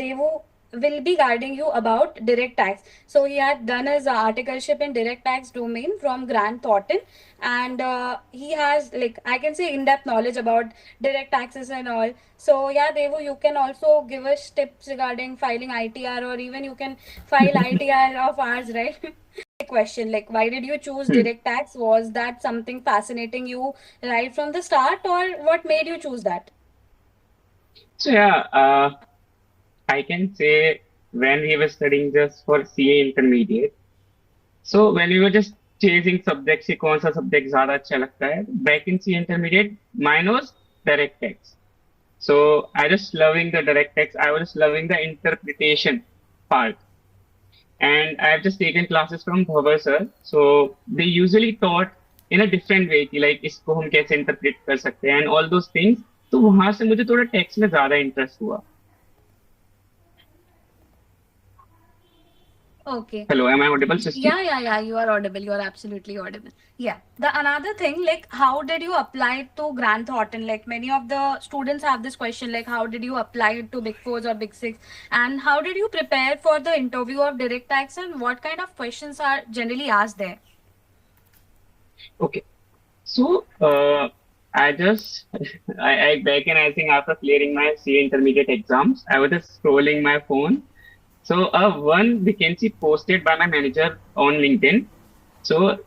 they will be guiding you about direct tax. So he had done his articleship in direct tax domain from Grant Thornton, and he has, like, I can say, in-depth knowledge about direct taxes and all. So yeah, Devu, you can also give us tips regarding filing ITR, or even you can file ITR of ours, right? Question, like, why did you choose Hmm. direct tax? Was that something fascinating you right from the start, or what made you choose that? So yeah, I can say when we were studying just for CA intermediate, so when we were just chasing subjects कि कौन सा subject ज़्यादा अच्छा लगता है, back in CA intermediate, mine was direct text. So I just loving the direct text. I was just loving the interpretation part. And I've just taken classes from Bhavar sir. So they usually taught in a different way कि like इसको हम कैसे interpret कर सकते हैं and all those things. तो वहां से मुझे थोड़ा टेक्स्ट में ज्यादा इंटरेस्ट हुआ. Okay. Hello, am I audible Srishti? Yeah, you are audible. You are absolutely audible. Yeah. The another thing, like, how did you apply it to Grant Thornton? Like, many of the students have this question, like, how did you apply it to Big Fours or Big Six? And how did you prepare for the interview of direct tax, and what kind of questions are generally asked there? Okay. So, I just, back in, I think after clearing my CA intermediate exams, I was just scrolling my phone. So, one vacancy posted by my manager on LinkedIn. So,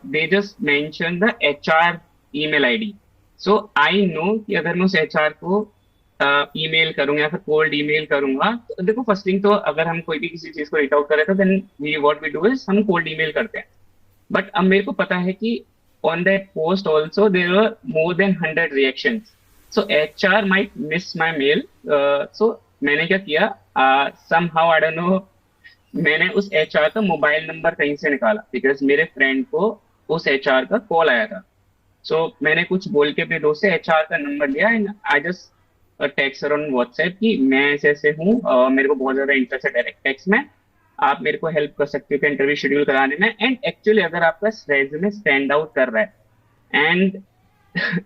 they just mentioned the HR email ID. So, I know कि अगर मैं उस HR को email करूंगा या फिर cold email करूंगा, तो देखो फर्स्ट थिंग तो अगर हम कोई भी किसी चीज को रीच आउट कर रहे थे then we what we do is हम कोल्ड ईमेल करते हैं. बट अब मेरे को पता है कि on that post also there were more than 100 reactions. So HR might miss my mail. So मैंने क्या किया, somehow I don't know, मैंने उस HR का मोबाइल नंबर कहीं से निकाला बिकॉज मेरे फ्रेंड को उस HR का कॉल आया था. सो मैंने कुछ बोल के अपने दोस्त से HR का नंबर लिया and I just text on WhatsApp कि मैं ऐसे ऐसे हूँ, मेरे को बहुत ज्यादा इंटरेस्ट है डायरेक्ट टेक्स्ट में, आप मेरे को हेल्प कर सकते हो इंटरव्यू शेड्यूल कराने में. एंड एक्चुअली अगर आपका रेज्यूमे स्टैंड आउट कर रहा है and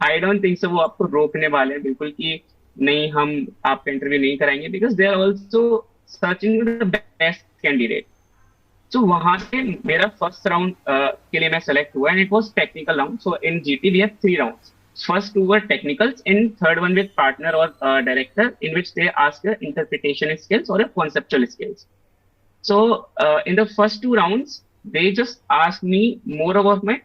I don't think so वो आपको रोकने वाले हैं बिल्कुल कि नहीं हम आपका इंटरव्यू नहीं कराएंगे because they are also searching the best candidate. तो वहां से मेरा फर्स्ट राउंड के लिए मैं सेलेक्ट हुआ and it was technical round. So in GT we have 3 rounds. First two were technicals, and third one with partner or director, in which they ask your interpretation skills or your conceptual skills. So in the first 2 rounds, they just asked me more about my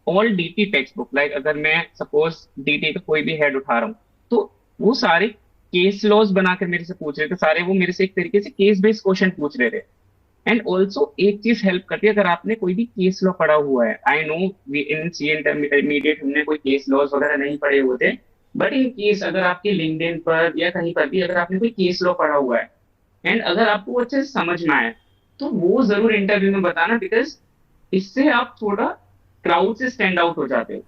all DT textbook. Like अगर मैं suppose DT का कोई भी head उठा रहा हूँ, तो वो सारे केस लॉज बनाकर मेरे से पूछ रहे थे. सारे वो मेरे से एक तरीके से केस बेस्ड क्वेश्चन पूछ रहे थे. एंड ऑल्सो एक चीज हेल्प करती है अगर आपने कोई भी केस लॉ पढ़ा हुआ है. I know in C intermediate हमने कोई केस लॉज वगैरह नहीं पढ़े हुए थे, बट इन केस अगर आपके लिंक्डइन पर या कहीं पर भी अगर आपने कोई केस लॉ पढ़ा हुआ है एंड अगर आपको वो अच्छे से समझ में आए, तो वो जरूर इंटरव्यू में बताना बिकॉज इससे आप थोड़ा क्राउड से स्टैंड आउट हो जाते हो.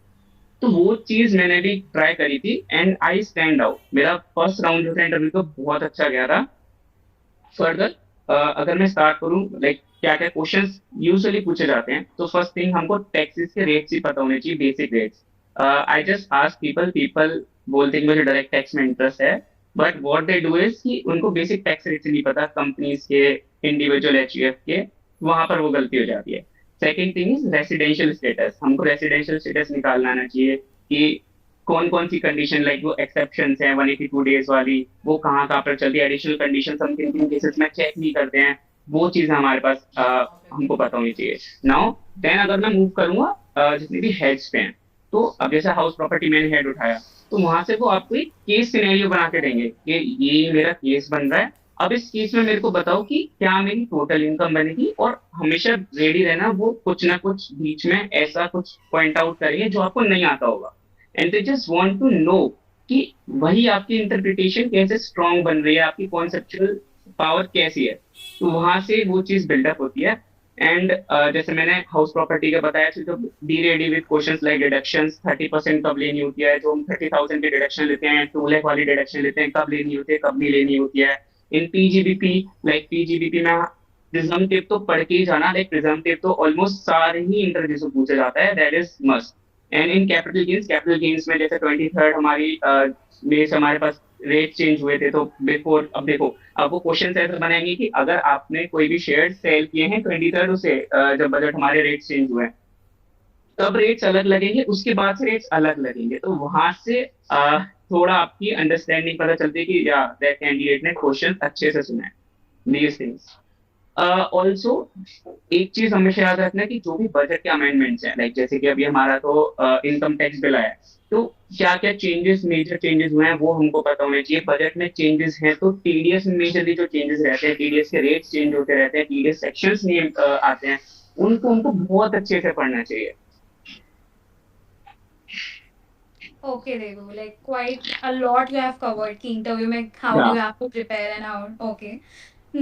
तो वो चीज मैंने भी ट्राई करी थी एंड आई स्टैंड आउट. मेरा फर्स्ट राउंड जो था इंटरव्यू का बहुत अच्छा गया था. फर्दर अगर मैं स्टार्ट करूं लाइक क्या क्या क्वेश्चंस यूजुअली पूछे जाते हैं, तो फर्स्ट थिंग हमको टैक्सेस के रेट्स ही पता होने चाहिए, basic rates. I just ask people, people बोलते हैं कि मुझे डायरेक्ट टैक्स में इंटरेस्ट है, but what they do is कि उनको बेसिक टैक्स रेट्स नहीं पता कंपनीज के, इंडिविजुअल एचयूएफ के. वहां पर वो गलती हो जाती है. Second thing is residential status. हमको रेसिडेंशियल स्टेटस निकालना आना चाहिए कि कौन कौन सी कंडीशन लाइक वो एक्सेप्शन है 182 डेज वाली, वो कहाँ कहाँ पर चलती है, एडिशनल कंडीशन हम किन किन केसेस में चेक नहीं करते हैं, वो चीजें हमारे पास हमको पता होनी चाहिए. नाउ देन अगर मैं मूव करूंगा जितनी भी हेड्स पे हैं, तो अब जैसे हाउस प्रॉपर्टी मैंने हेड उठाया, तो वहां से वो आपको एक केस सिनेरियो बना के देंगे कि ये मेरा केस बन रहा है. अब इस केस में मेरे को बताओ कि क्या मेरी टोटल इनकम बनेगी, और हमेशा रेडी रहना वो कुछ ना कुछ बीच में ऐसा कुछ पॉइंट आउट करिए जो आपको नहीं आता होगा. And they just want to know कि वही आपकी इंटरप्रिटेशन कैसे स्ट्रांग बन रही है, आपकी कॉन्सेप्चुअल पावर कैसी है. तो वहां से वो चीज बिल्डअप होती है. एंड जैसे मैंने हाउस प्रॉपर्टी का बताया, तो be ready with questions like deductions 30% कब लेनी होती है, जो हम 30,000 की डिडक्शन लेते हैं, 2 लाख वाली डिडक्शन लेते हैं, कब लेनी होती है, कब नहीं लेनी होती है. इन पीजीबीपी, लाइक पीजीबीपी में प्रिज्म टेप तो पढ़ के ही जाना, लाइक प्रिज्म टेप तो ऑलमोस्ट सारे ही इंटरव्यू से पूछा जाता है, that is must. And in capital gains में जैसे 23rd हमारी मेष हमारे पास रेट चेंज हुए थे तो बिफोर, अब देखो अब वो क्वेश्चन ऐसा बनाएंगे कि अगर आपने कोई भी शेयर सेल किए हैं 23rd उसे जब बजट हमारे रेट चेंज हुए हैं, तब रेट्स अलग लगेंगे, उसके बाद से रेट्स अलग लगेंगे, तो वहां से थोड़ा आपकी अंडरस्टैंडिंग पता चलती है कि या दैट कैंडिडेट ने क्वेश्चन अच्छे से सुना है, दीज थिंग्स। ऑल्सो एक चीज हमेशा याद रखना है कि जो भी बजट के अमेंडमेंट्स हैं, लाइक जैसे कि अभी हमारा तो इनकम टैक्स बिल आया है, तो क्या क्या चेंजेस, मेजर चेंजेस हुए हैं वो हमको पता होने चाहिए। बजट में चेंजेस हैं तो टीडीएस में मेजरली जो चेंजेस रहते हैं, टीडीएस के रेट्स चेंज होते रहते हैं, टीडीएस सेक्शंस नेम आते हैं, उनको उनको बहुत अच्छे से पढ़ना चाहिए। Okay, Devu, like quite a lot you have covered key interview में how do Yeah. you have to prepare and how okay.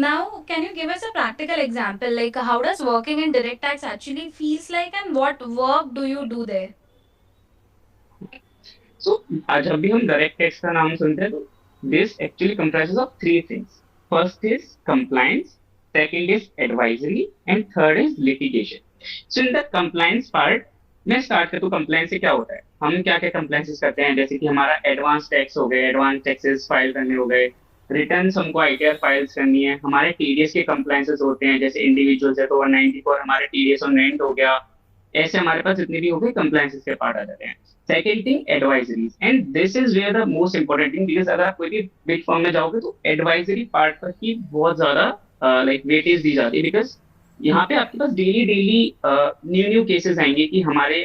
Now, can you give us a practical example like how does working in direct tax actually feels like and what work do you do there? सो जब भी हम direct tax का नाम सुनते हैं तो this actually comprises of three things. First is compliance, second is advisory, and third is litigation. So in the compliance part, मैं start करता हूँ कंप्लायंस से क्या होता है, हम क्या क्या कंप्लायंसेस करते हैं, जैसे कि हमारा एडवांस टैक्स हो गए, एडवांस टैक्सेस फाइल करने हो गए, रिटर्न्स हमको आईटीआर फाइल्स करनी है, हमारे टीडीएस के कंप्लायंसेस होते हैं, जैसे इंडिविजुअल्स है तो 194 हमारे टीडीएस ऑन रेंट हो गया, ऐसे हमारे पास जितने भी हो गए कंप्लायंसेस के पार्ट आ जाते हैं। Second thing advisories, and this is where the most important thing, because अगर आप कोई भी बिग फर्म में जाओगे तो एडवाइजरी पार्ट पर ही बहुत ज्यादा लाइक वेटेज दी जाती है, बिकॉज यहाँ पे आपके पास daily daily new new cases आएंगे कि हमारे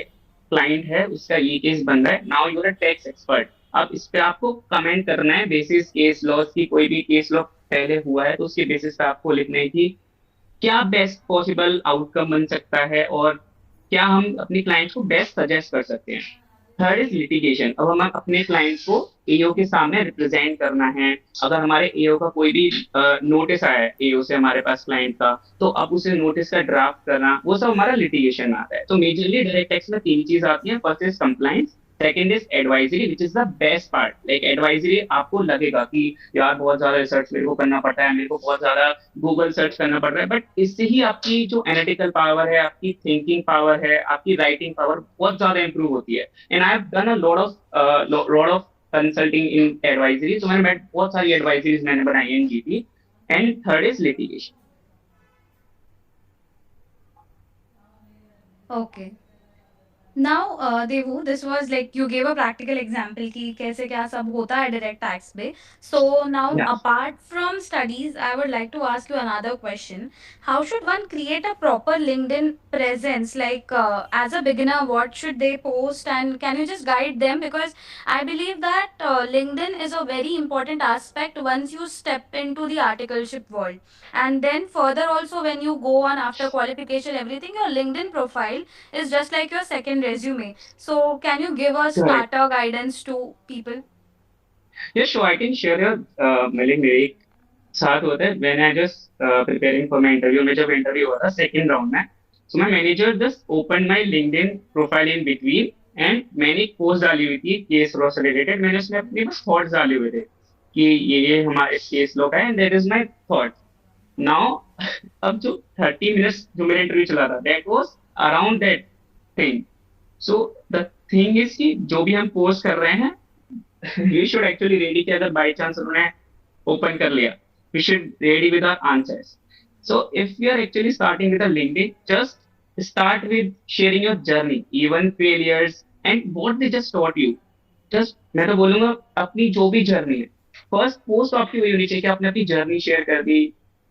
क्लाइंट है उसका ये केस बन रहा है, now you are a tax expert, अब इस पे आपको कमेंट करना है बेसिस केस लॉस की, कोई भी केस लॉ पहले हुआ है तो उसके बेसिस पे आपको लिखना है कि क्या बेस्ट पॉसिबल आउटकम बन सकता है और क्या हम अपने क्लाइंट्स को बेस्ट सजेस्ट कर सकते हैं। थर्ड इज लिटिगेशन, अब हम अपने क्लाइंट्स को एओ के सामने रिप्रेजेंट करना है, अगर हमारे एओ का कोई भी नोटिस आया है एओ से हमारे पास क्लाइंट का, तो अब उसे नोटिस का ड्राफ्ट करना, वो सब हमारा लिटिगेशन में आता है। तो मेजरली डायरेक्ट टैक्स में तीन चीज आती है, first is compliance, second is advisory which is the best part, like advisory आपको लगेगा कि यार बहुत ज्यादा रिसर्च मेरे को करना पड़ता है, मेरे को बहुत ज्यादा गूगल सर्च करना पड़ रहा है, बट इससे ही आपकी जो एनालिटिकल पावर है, आपकी थिंकिंग पावर है, आपकी राइटिंग पावर बहुत ज्यादा इंप्रूव होती है। And I have done a lot of consulting in advisory, तो मैंने बहुत सारी एडवाइजरीज मैंने बनाई है in GP. And third is litigation. Okay. Now, Devu, this was like you gave a practical example कि कैसे क्या सब होता है direct tax पे. So now, Yeah. apart from studies, I would like to ask you another question. How should one create a proper LinkedIn presence? Like as a beginner, what should they post, and can you just guide them? Because I believe that LinkedIn is a very important aspect once you step into the articleship world. And then further also when you go on after qualification, everything, your LinkedIn profile is just like your second resume. So, can you give a Correct. starter guidance to people? Yes, sure, I can share your मेरे मेरे एक साथ होता है when I just preparing for my interview, में जब interview हुआ था सेकंड राउंड में, so my manager just open my LinkedIn profile in between, and मैंने एक पोस्ट डाली हुई थी केस लॉ से रिलेटेड, मैंने उसमें अपने बस थॉट्स डाले हुए थे कि ये हमारे केस लॉ का है and that is my thought now. अब जो 30 मिनट्स जो मेरा इंटरव्यू चला था that was around that thing. So the thing is कि जो भी हम पोस्ट कर रहे हैं we should actually ready कि अगर बाई चांस उन्होंने ओपन कर लिया, we should ready with our answers. So if you are actually starting with a LinkedIn, just start with sharing your journey, even failures and what they just taught you. Just मैं तो बोलूंगा अपनी जो भी journey है, first post आपकी वही होनी चाहिए कि आपने अपनी जर्नी शेयर कर दी,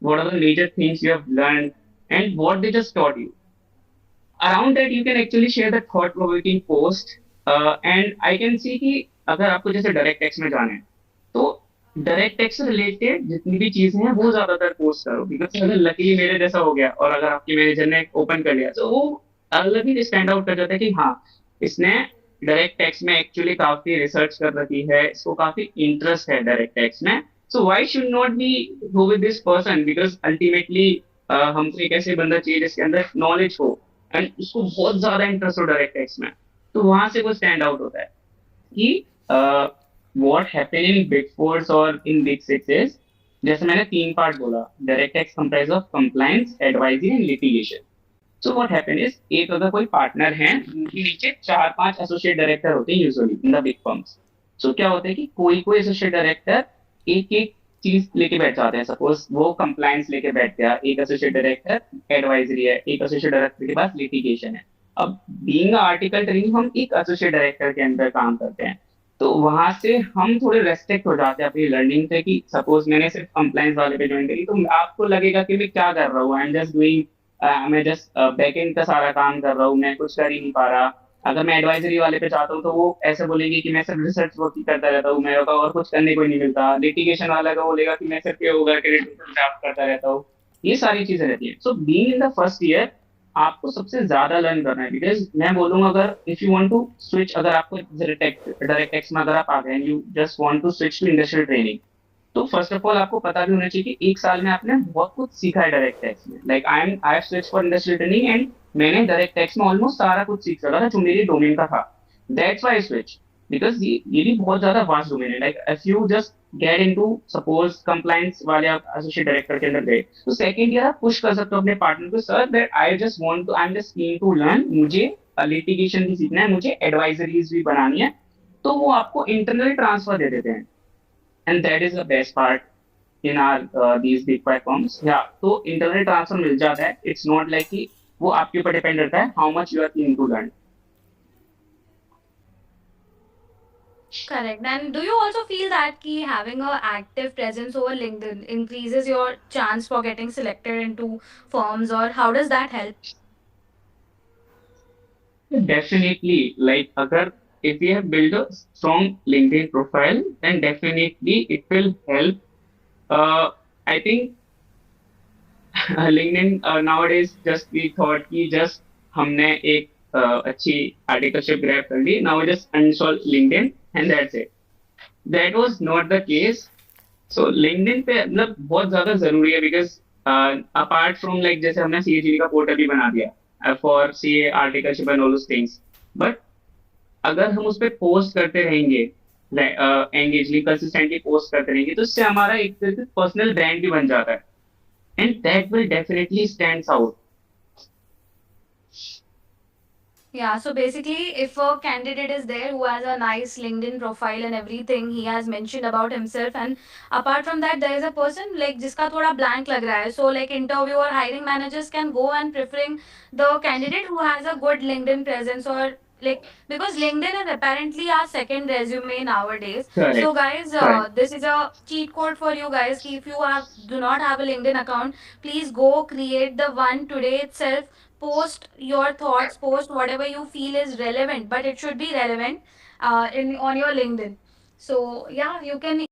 what are the major things you have learned and what they just taught you. Around that you can actually share the thought provoking post, and I can see कि अगर आपको जैसे डायरेक्ट टैक्स में जाना है तो direct tax से related जितनी भी चीजें हैं वो ज्यादातर पोस्ट करो, बिकॉज अगर लकीली मेरे जैसा हो गया और अगर आपके मैनेजर ने ओपन कर लिया तो वो अलग ही स्टैंड आउट कर जाता है कि हाँ इसने डायरेक्ट टैक्स में एक्चुअली काफी रिसर्च कर रखी है, इसको काफी इंटरेस्ट है डायरेक्ट टैक्स में, so why should not be go with this person, because ultimately हमको एक ऐसे बंदा चाहिए जिसके अंदर नॉलेज हो एंड उसको बहुत ज्यादा इंटरेस्ट हो डायरेक्ट टैक्स में, तो वहां से वो स्टैंड आउट होता है कि what happen in big force और इन बिग सिक्सेस। जैसे मैंने तीन पार्ट बोला, direct tax comprise of compliance, advisory and litigation. So what happen is एक अगर कोई पार्टनर है उनके नीचे चार पांच एसोसिएट डायरेक्टर होते हैं usually in the big firms, so क्या होता है कि कोई कोई एसोसिएट डायरेक्टर एक एक चीज लेके बैठ जाते हैं। सपोज वो कंप्लायंस लेके बैठ गया, एक एसोसिएट डायरेक्टर एडवाइजरी है, एक एसोसिएट डायरेक्टर के पास लिटिगेशन है। अब बीइंग आर्टिकल ट्रेनिंग हम एक एसोसिएट डायरेक्टर के अंदर काम करते हैं, तो वहां से हम थोड़े रेस्ट्रिक्ट हो जाते हैं अपनी लर्निंग से कि सपोज मैंने सिर्फ कंप्लायंस वाले पे ज्वाइन करी, तो आपको लगेगा कि मैं क्या कर रहा हूँ, आई एम जस्ट डूइंग, मैं जस्ट बैकएंड का सारा काम कर रहा हूँ, मैं कुछ कर ही नहीं पा रहा। अगर मैं एडवाइजरी वाले पे चाहता हूँ तो वो ऐसे बोलेंगे कि मैं सिर्फ रिसर्च वर्क ही करता रहता हूँ, मेरे को और कुछ करने को ही नहीं मिलता। लिटिगेशन वाला का बोलेगा कि मैं सिर्फ ये होगा कि ड्राफ्ट करता रहता हूँ। ये सारी चीजें रहती है। So being in the first year आपको सबसे ज्यादा लर्न करना है, बिकॉज मैं बोलूंगा अगर if you want to switch, अगर आपको डायरेक्ट टैक्स में अगर आप आ गए and you just want to switch to industrial training, तो फर्स्ट ऑफ ऑल आपको पता भी होना चाहिए कि एक साल में आपने बहुत कुछ सीखा है डायरेक्ट टैक्स में। Like I have switch for industrial training and मैंने डायरेक्ट टैक्स में ऑलमोस्ट सारा कुछ सीख सका था जो मेरे डोमेन का था। That's why I switch, because ये भी बहुत ज्यादा वास्ट डोमेन है। Like if you just get into suppose compliance वाले आप एसोसिएट डायरेक्टर के अंदर गए, तो सेकंड ईयर आप पुश कर सकते हो अपने पार्टनर को, sir that I just want to, I am just keen to learn, मुझे लिटिगेशन भी सीखना है, मुझे एडवाइजरीज भी बनानी है। तो वो आपको इंटरनल ट्रांसफर दे देते हैं, and that is the best part in are these big five firms. या तो इंटरनल ट्रांसफर मिल जाता है, इट्स नॉट लाइक कि वो आपके ऊपर डिपेंड करता है how much you are keen to learn. Correct. And do you also feel that ki having a active presence over LinkedIn increases your chance for getting selected into firms, or how does that help? Definitely, like agar if you have built a strong LinkedIn profile, then definitely it will help. I think LinkedIn nowadays just we thought कि just हमने एक अच्छी articleship grab कर ली, now we just uninstall LinkedIn and that's it. That was not the case. So LinkedIn पे मतलब बहुत ज्यादा जरूरी है, बिकॉज अपार्ट फ्रॉम लाइक जैसे हमने सीएजीबी का पोर्टल भी बना दिया for CA articleship and all things, but अगर हम उस पर पोस्ट करते रहेंगे, एंगेजली कंसिस्टेंटली पोस्ट करते रहेंगे, तो इससे हमारा एक तरह से पर्सनल ब्रांड भी बन जाता है, and that will definitely stands out. Yeah, so basically, if a candidate is there who has a nice LinkedIn profile and everything, he has mentioned about himself, and apart from that, there is a person like जिसका थोड़ा blank लग रहा है, so like interview or hiring managers can go and preferring the candidate who has a good LinkedIn presence, or like because LinkedIn is apparently our second resume nowadays. So correct, guys, correct. this is a cheat code for you guys. Ki if you have do not have a LinkedIn account, please go create the one today itself. Post your thoughts, post whatever you feel is relevant, but it should be relevant in on your LinkedIn. So yeah, you can